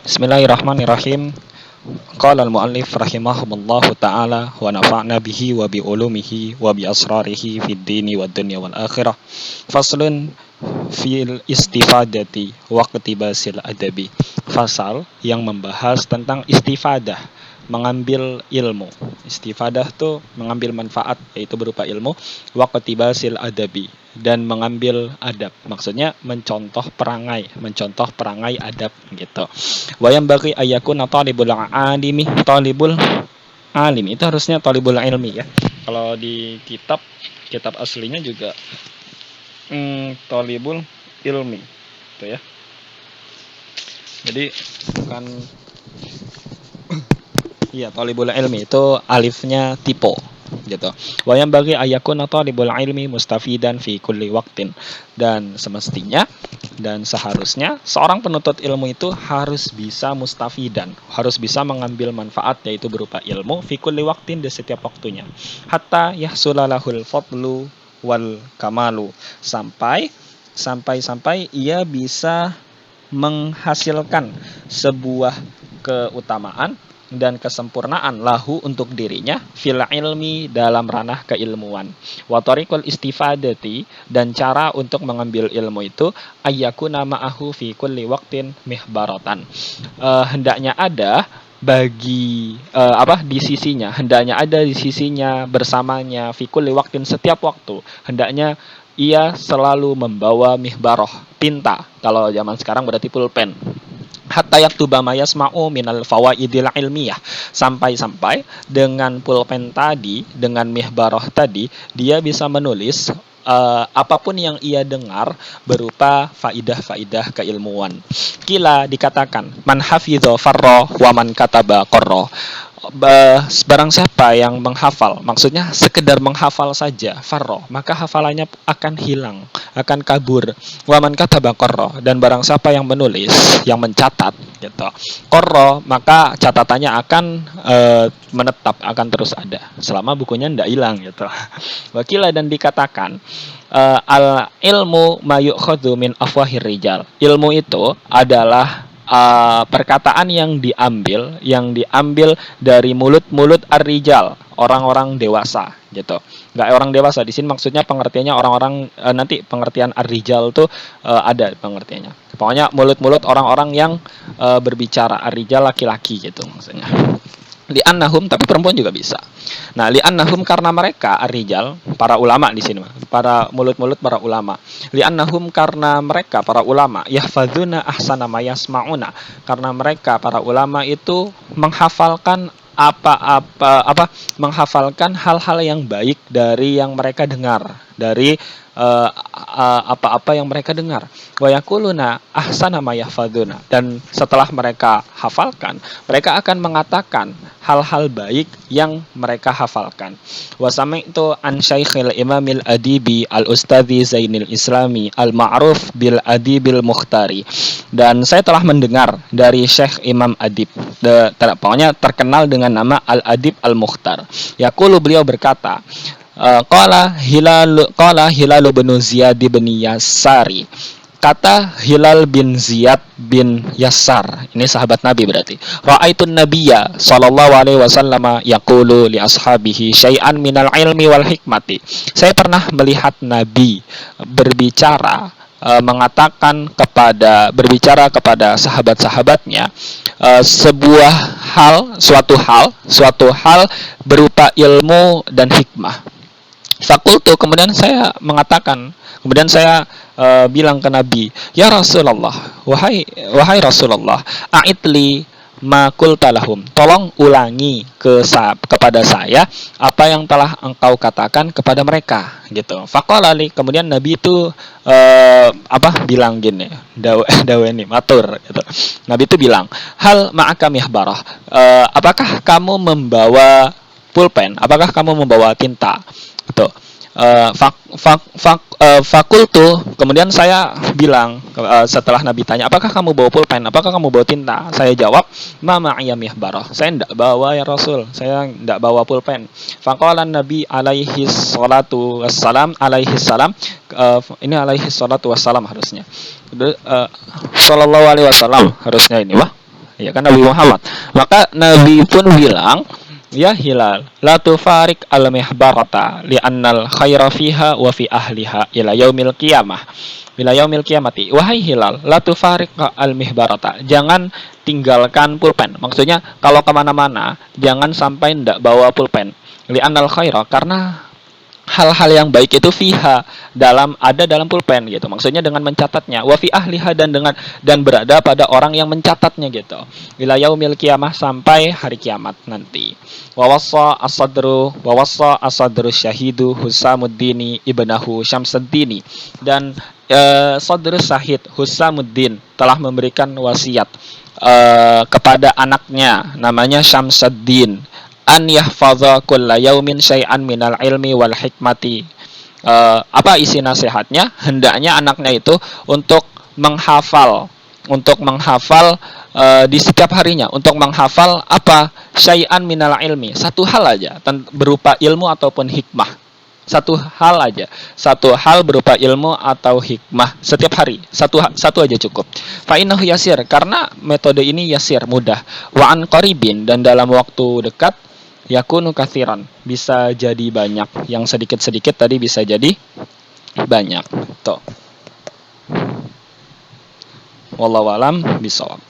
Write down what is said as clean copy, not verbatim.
Bismillahirrahmanirrahim. Qala al-muallif rahimahumullahu ta'ala wa nafa'na bihi wa bi ulumihi wa bi asrarihi fid dini wad dunya wal akhirah. Faslun fil istifadati wa iqtibasil adabi. Fasal yang membahas tentang istifadah, mengambil ilmu. Istifadah tuh mengambil manfaat, yaitu berupa ilmu, wa iqtibasil adabi, dan mengambil adab. Maksudnya mencontoh perangai adab gitu. Wa yang bagi ayakuna talibul alim itu harusnya talibul ilmi ya. Kalau di kitab aslinya juga talibul ilmi gitu ya. Jadi bukan iya, talibul ilmi itu alifnya tipo gitu. Wa yang bagi ayakuna talibul ilmi mustafidan fi kulli waqtin, dan semestinya dan seharusnya seorang penuntut ilmu itu harus bisa mustafidan, harus bisa mengambil manfaat, yaitu berupa ilmu fi kulli waqtin, di setiap waktunya, hatta yahsulalahul fadlu wal kamalu, sampai ia bisa menghasilkan sebuah keutamaan dan kesempurnaan lahu untuk dirinya fil ilmi, dalam ranah keilmuan, wa tariqul istifadati, dan cara untuk mengambil ilmu itu ayyakuna ma'ahu fi kulli waqtin mihbaratan, hendaknya ada hendaknya ada di sisinya, bersamanya, fi kulli waqtin, setiap waktu, hendaknya ia selalu membawa mihbaroh, tinta, kalau zaman sekarang berarti pulpen, hatta yaktuba ma yasma'u minal fawaidil ilmiyah, sampai dengan pulpen tadi, dengan mihbarah tadi, dia bisa menulis apapun yang ia dengar berupa faidah-faidah keilmuan. Kila, dikatakan, man hafidho farro wa man kataba qorro, barang siapa yang menghafal, maksudnya sekedar menghafal saja, farro, maka hafalannya akan hilang, akan kabur. Waman kataba qorro, dan barang siapa yang menulis, yang mencatat gitu, qorro, maka catatannya akan menetap, akan terus ada selama bukunya tidak hilang gitu. Wakila, dan dikatakan, al ilmu mayukhadhu min afwahir rijal, ilmu itu adalah perkataan yang diambil dari mulut-mulut ar-rijal, orang-orang dewasa gitu. Nggak orang dewasa di sini maksudnya pengertiannya orang-orang, nanti pengertian ar-rijal tuh ada pengertiannya. Pokoknya mulut-mulut orang-orang yang berbicara, ar-rijal laki-laki gitu maksudnya. Li'annahum, tapi perempuan juga bisa. Nah, li'annahum, karena mereka, ar-rijal, para ulama di sini, para mulut-mulut para ulama. Li'annahum, karena mereka para ulama, yahfadzuna ahsana ma yasma'una, karena mereka para ulama itu menghafalkan menghafalkan hal-hal yang baik dari yang mereka dengar, dari apa-apa yang mereka dengar. Wa yaquluna ahsana ma yahfadzuna, dan setelah mereka hafalkan, mereka akan mengatakan hal-hal baik yang mereka hafalkan. Wa sami'tu an Syaikhil Imamil Adibi Al-Ustadzi Zainil Islami Al-Ma'ruf bil Adibil Mukhtari, dan saya telah mendengar dari Syekh Imam Adib, pokoknya terkenal dengan nama Al-Adib Al-Mukhtar. Yaqulu, beliau berkata, Qala Hilal bin Ziyad bin Yasari, kata Hilal bin Ziyad bin Yasar, ini sahabat Nabi berarti, ra'aitun nabiyya sallallahu alaihi wasallam yaqulu li ashabihi syai'an minal ilmi wal hikmati, saya pernah melihat Nabi berbicara kepada sahabat-sahabatnya suatu hal berupa ilmu dan hikmah. Fakultu, kemudian saya bilang ke Nabi, ya Rasulullah, wahai Rasulullah, a'idli ma qulta lahum, tolong ulangi kepada saya apa yang telah engkau katakan kepada mereka gitu. Faqala li, kemudian Nabi itu bilang gini, daweni matur gitu. Nabi itu bilang, hal ma'aka mihbarah, apakah kamu membawa pulpen, apakah kamu membawa tinta gitu. Fakultu, kemudian saya bilang, setelah Nabi tanya, apakah kamu bawa pulpen, apakah kamu bawa tinta, saya jawab, ma ma'iyya mihbarah, saya tidak bawa ya Rasul, saya tidak bawa pulpen. Faqala Nabi alaihi salatu wassalam, ini alaihi salatu wassalam harusnya, sallallahu alaihi wasallam harusnya ini, ya kan Nabi Muhammad. Maka Nabi pun bilang, ya Hilal, la tufarik al-mihbarata li'annal khaira fiha wa fi ahliha ila yaumil qiyamah. Ila yaumil qiyamati. Wahai Hilal, la tufarik al-mihbarata. Jangan tinggalkan pulpen. Maksudnya kalau kemana-mana, jangan sampai ndak bawa pulpen. Li'annal khaira, karena hal-hal yang baik itu fiha ada dalam pulpen gitu. Maksudnya dengan mencatatnya, wa fi ahliha, dan berada pada orang yang mencatatnya gitu. Ila yaumil qiyamah, sampai hari kiamat nanti. Wa wassa asadru syahidu Husamuddini ibnahu Syamsuddini, dan sadru syahid Husamuddin telah memberikan wasiat kepada anaknya namanya Syamsuddin, an yahfadha kulla yaumin syai'an minal ilmi wal hikmati. Apa isi nasihatnya? Hendaknya anaknya itu untuk menghafal di setiap harinya, untuk menghafal apa? Syai'an minal ilmi, satu hal aja berupa ilmu ataupun hikmah. Satu hal berupa ilmu atau hikmah setiap hari, satu aja cukup. Fa innahu yasir, karena metode ini yasir, mudah. Wa an qaribin, dan dalam waktu dekat, yakunu kathiran, bisa jadi banyak. Yang sedikit-sedikit tadi bisa jadi banyak. Tuh. Wallahu alam bisawab.